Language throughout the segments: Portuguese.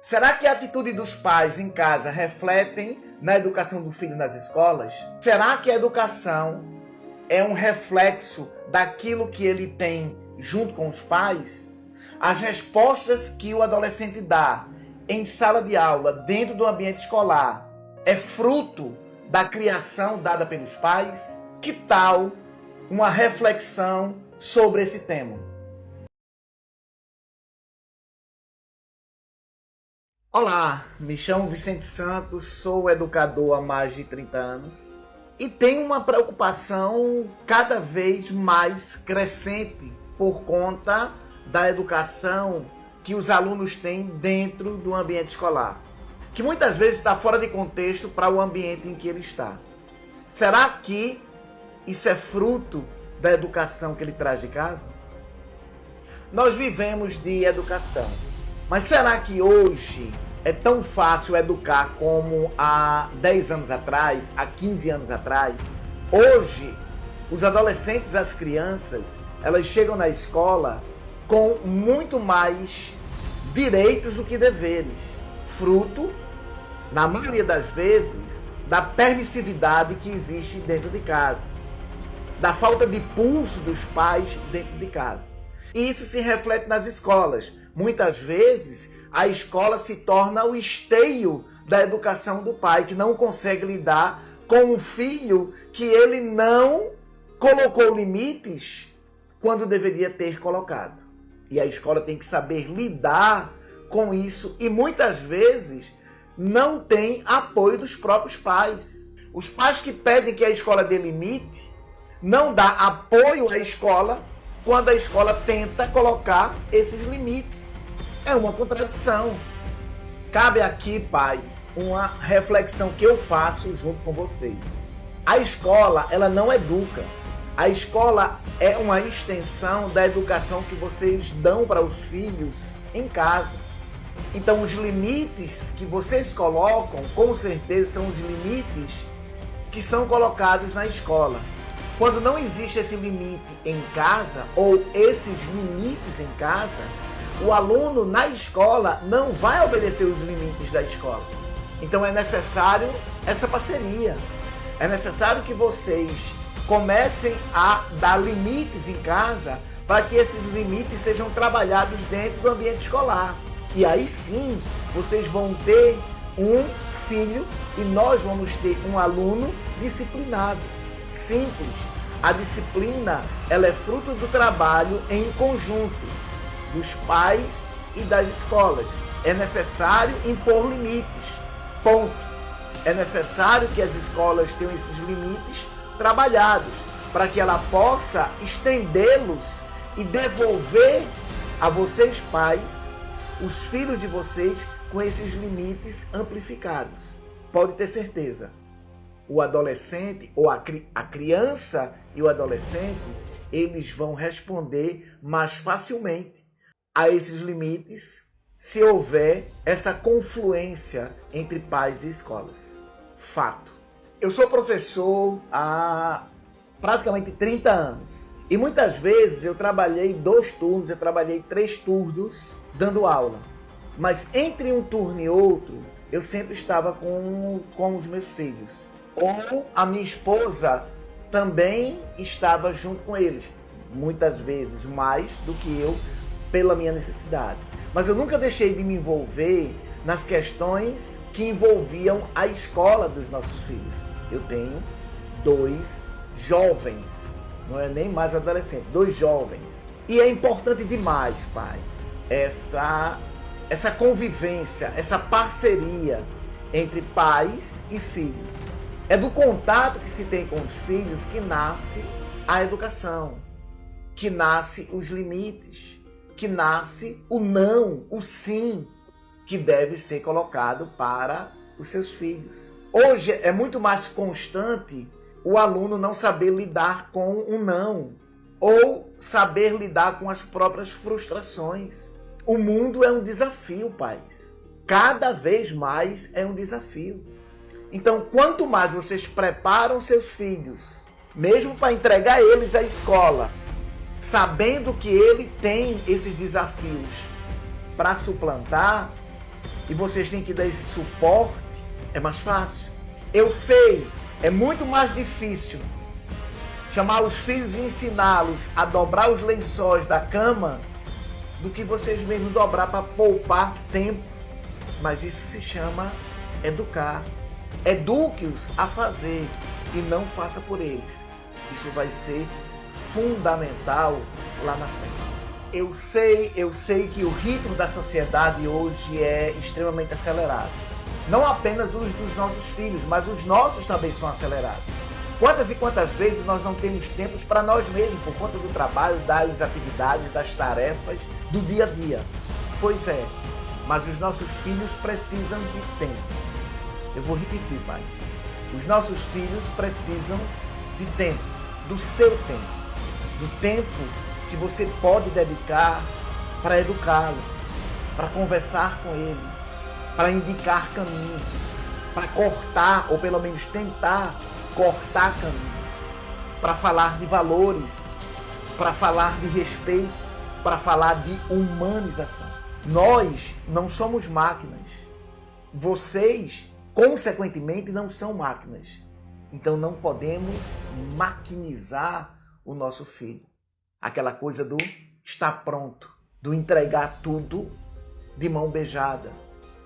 Será que a atitude dos pais em casa refletem na educação do filho nas escolas? Será que a educação é um reflexo daquilo que ele tem junto com os pais? As respostas que o adolescente dá em sala de aula, dentro do ambiente escolar, é fruto da criação dada pelos pais? Que tal uma reflexão sobre esse tema? Olá, me chamo Vicente Santos, sou educador há mais de 30 anos e tenho uma preocupação cada vez mais crescente por conta da educação que os alunos têm dentro do ambiente escolar, que muitas vezes está fora de contexto para o ambiente em que ele está. Será que isso é fruto da educação que ele traz de casa? Nós vivemos de educação, mas será que hoje é tão fácil educar como há 10 anos atrás, há 15 anos atrás? Hoje, os adolescentes, as crianças, elas chegam na escola com muito mais direitos do que deveres, fruto, na maioria das vezes, da permissividade que existe dentro de casa, da falta de pulso dos pais dentro de casa. E isso se reflete nas escolas. Muitas vezes, a escola se torna o esteio da educação do pai, que não consegue lidar com um filho que ele não colocou limites quando deveria ter colocado. E a escola tem que saber lidar com isso e muitas vezes não tem apoio dos próprios pais. Os pais que pedem que a escola dê limite não dá apoio à escola quando a escola tenta colocar esses limites. É uma contradição. Cabe aqui, pais, uma reflexão que eu faço junto com vocês. A escola, ela não educa. A escola é uma extensão da educação que vocês dão para os filhos em casa. Então, os limites que vocês colocam, com certeza, são os limites que são colocados na escola. Quando não existe esse limite em casa, ou esses limites em casa, o aluno na escola não vai obedecer os limites da escola. Então é necessário essa parceria. É necessário que vocês comecem a dar limites em casa para que esses limites sejam trabalhados dentro do ambiente escolar. E aí sim, vocês vão ter um filho e nós vamos ter um aluno disciplinado. Simples. A disciplina, ela é fruto do trabalho em conjunto dos pais e das escolas. É necessário impor limites. Ponto. É necessário que as escolas tenham esses limites trabalhados para que ela possa estendê-los e devolver a vocês, pais, os filhos de vocês com esses limites amplificados. Pode ter certeza. O adolescente, ou a criança e o adolescente, eles vão responder mais facilmente a esses limites se houver essa confluência entre pais e escolas. Fato. Eu sou professor há praticamente 30 anos. E muitas vezes eu trabalhei 2 turnos, eu trabalhei 3 turnos dando aula. Mas entre um turno e outro, eu sempre estava com os meus filhos. Ou a minha esposa também estava junto com eles. Muitas vezes mais do que eu, pela minha necessidade. Mas eu nunca deixei de me envolver nas questões que envolviam a escola dos nossos filhos. Eu tenho 2 jovens, não é nem mais adolescente, 2 jovens. E é importante demais, pais, essa convivência, essa parceria entre pais e filhos. É do contato que se tem com os filhos que nasce a educação, que nasce os limites, que nasce o não, o sim, que deve ser colocado para os seus filhos. Hoje é muito mais constante o aluno não saber lidar com o não, ou saber lidar com as próprias frustrações. O mundo é um desafio, pais. Cada vez mais é um desafio. Então, quanto mais vocês preparam seus filhos, mesmo para entregar eles à escola, sabendo que ele tem esses desafios para suplantar, e vocês têm que dar esse suporte, é mais fácil. Eu sei, é muito mais difícil chamar os filhos e ensiná-los a dobrar os lençóis da cama do que vocês mesmos dobrar para poupar tempo. Mas isso se chama educar. Eduque-os a fazer e não faça por eles. Isso vai ser fundamental lá na frente. Eu sei que o ritmo da sociedade hoje é extremamente acelerado. Não apenas os dos nossos filhos, mas os nossos também são acelerados. Quantas e quantas vezes nós não temos tempos para nós mesmos, por conta do trabalho, das atividades, das tarefas, do dia a dia? Pois é, mas os nossos filhos precisam de tempo. Eu vou repetir mais. Os nossos filhos precisam de tempo, do seu tempo. Do tempo que você pode dedicar para educá-lo, para conversar com ele, para indicar caminhos, para cortar, ou pelo menos tentar cortar caminhos, para falar de valores, para falar de respeito, para falar de humanização. Nós não somos máquinas. Vocês, consequentemente, não são máquinas. Então não podemos maquinizar o nosso filho. Aquela coisa do estar pronto, do entregar tudo de mão beijada,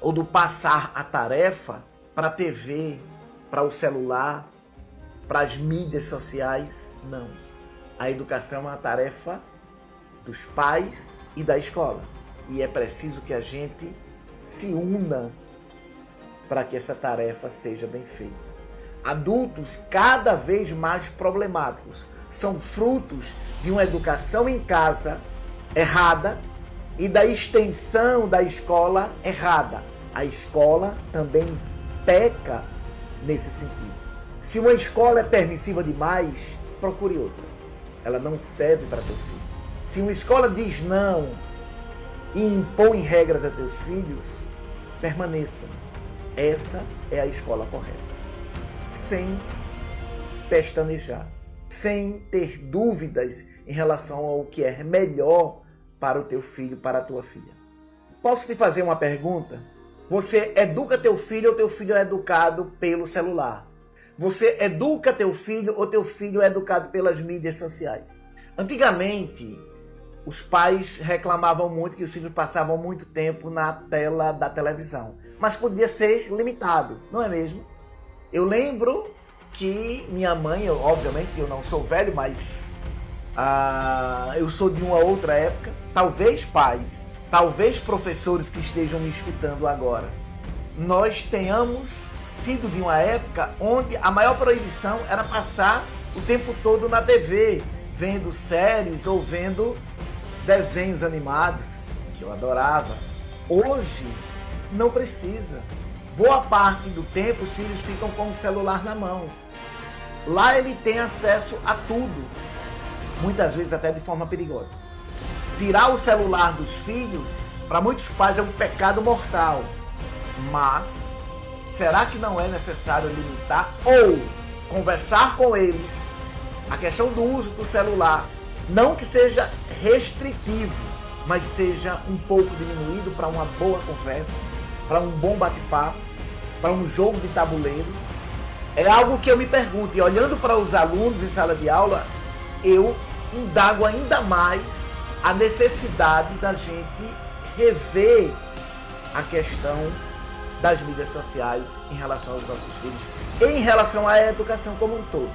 ou do passar a tarefa para a TV, para o celular, para as mídias sociais. Não. A educação é uma tarefa dos pais e da escola. E é preciso que a gente se una para que essa tarefa seja bem feita. Adultos cada vez mais problemáticos são frutos de uma educação em casa errada e da extensão da escola errada. A escola também peca nesse sentido. Se uma escola é permissiva demais, procure outra. Ela não serve para teu filho. Se uma escola diz não e impõe regras a teus filhos, permaneça. Essa é a escola correta. Sem pestanejar, sem ter dúvidas em relação ao que é melhor para o teu filho, para a tua filha. Posso te fazer uma pergunta? Você educa teu filho ou teu filho é educado pelo celular? Você educa teu filho ou teu filho é educado pelas mídias sociais? Antigamente, os pais reclamavam muito que os filhos passavam muito tempo na tela da televisão. Mas podia ser limitado, não é mesmo? Eu lembro que minha mãe, obviamente eu não sou velho, mas eu sou de uma outra época. Talvez pais, talvez professores que estejam me escutando agora, nós tenhamos sido de uma época onde a maior proibição era passar o tempo todo na TV, vendo séries ou vendo desenhos animados, que eu adorava. Hoje não precisa. Boa parte do tempo os filhos ficam com o celular na mão. Lá ele tem acesso a tudo, muitas vezes até de forma perigosa. Tirar o celular dos filhos, para muitos pais é um pecado mortal. Mas será que não é necessário limitar ou conversar com eles a questão do uso do celular? Não que seja restritivo, mas seja um pouco diminuído para uma boa conversa, para um bom bate-papo, para um jogo de tabuleiro. É algo que eu me pergunto, e olhando para os alunos em sala de aula, eu indago ainda mais a necessidade da gente rever a questão das mídias sociais em relação aos nossos filhos, em relação à educação como um todo.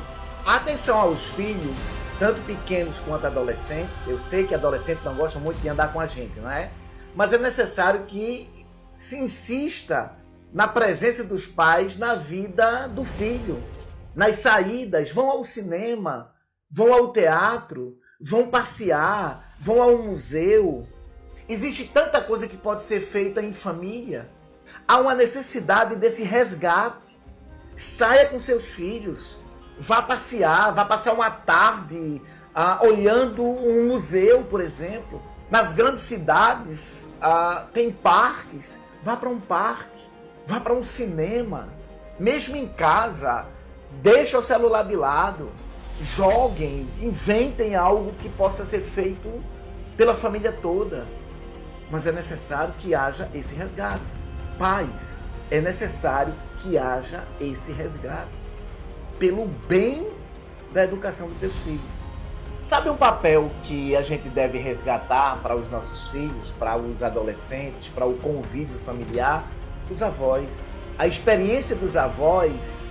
Atenção aos filhos, tanto pequenos quanto adolescentes. Eu sei que adolescentes não gostam muito de andar com a gente, não é? Mas é necessário que se insista na presença dos pais na vida do filho, nas saídas. Vão ao cinema, vão ao teatro, vão passear, vão ao museu. Existe tanta coisa que pode ser feita em família. Há uma necessidade desse resgate. Saia com seus filhos, vá passear uma tarde olhando um museu, por exemplo. Nas grandes cidades tem parques, vá para um parque, vá para um cinema. Mesmo em casa, deixa o celular de lado, joguem, inventem algo que possa ser feito pela família toda. Mas é necessário que haja esse resgate. Pais, é necessário que haja esse resgate pelo bem da educação dos teus filhos. Sabe um papel que a gente deve resgatar para os nossos filhos, para os adolescentes, para o convívio familiar? Os avós. A experiência dos avós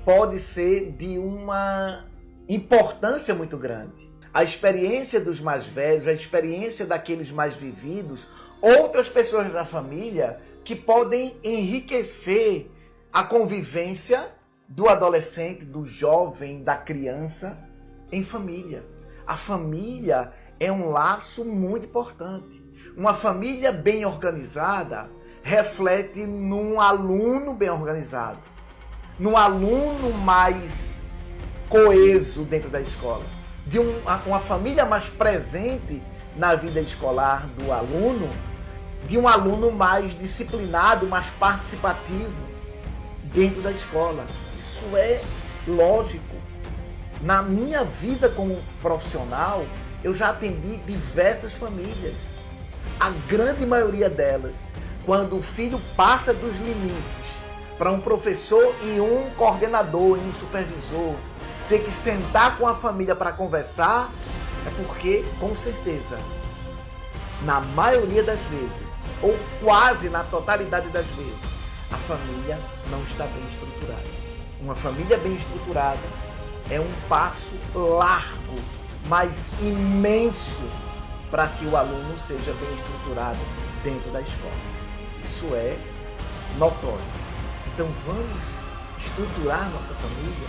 pode ser de uma importância muito grande. A experiência dos mais velhos, a experiência daqueles mais vividos, outras pessoas da família que podem enriquecer a convivência do adolescente, do jovem, da criança em família. A família é um laço muito importante. Uma família bem organizada reflete num aluno bem organizado, num aluno mais coeso dentro da escola, de uma família mais presente na vida escolar do aluno, de um aluno mais disciplinado, mais participativo dentro da escola. Isso é lógico. Na minha vida como profissional, eu já atendi diversas famílias. A grande maioria delas, quando o filho passa dos limites para um professor e um coordenador e um supervisor ter que sentar com a família para conversar, é porque, com certeza, na maioria das vezes, ou quase na totalidade das vezes, a família não está bem estruturada. Uma família bem estruturada é um passo largo, mas imenso, para que o aluno seja bem estruturado dentro da escola. Isso é notório. Então vamos estruturar nossa família,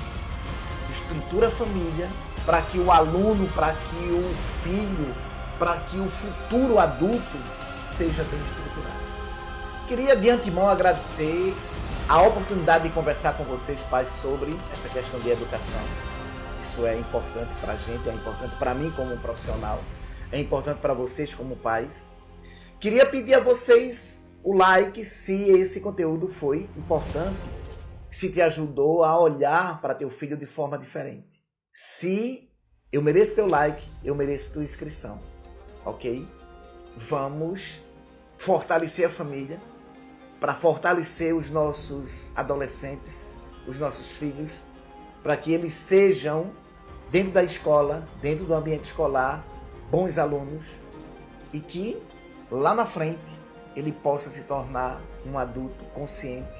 estrutura a família para que o aluno, para que o filho, para que o futuro adulto seja bem estruturado. Queria de antemão agradecer a oportunidade de conversar com vocês, pais, sobre essa questão de educação. Isso é importante para a gente, é importante para mim como profissional, é importante para vocês como pais. Queria pedir a vocês o like se esse conteúdo foi importante, se te ajudou a olhar para teu filho de forma diferente. Se eu mereço teu like, eu mereço tua inscrição, ok? Vamos fortalecer a família, para fortalecer os nossos adolescentes, os nossos filhos, para que eles sejam, dentro da escola, dentro do ambiente escolar, bons alunos e que, lá na frente, ele possa se tornar um adulto consciente,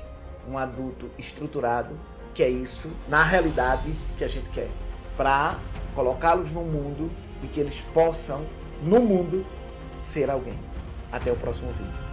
um adulto estruturado, que é isso, na realidade, que a gente quer, para colocá-los no mundo e que eles possam, no mundo, ser alguém. Até o próximo vídeo.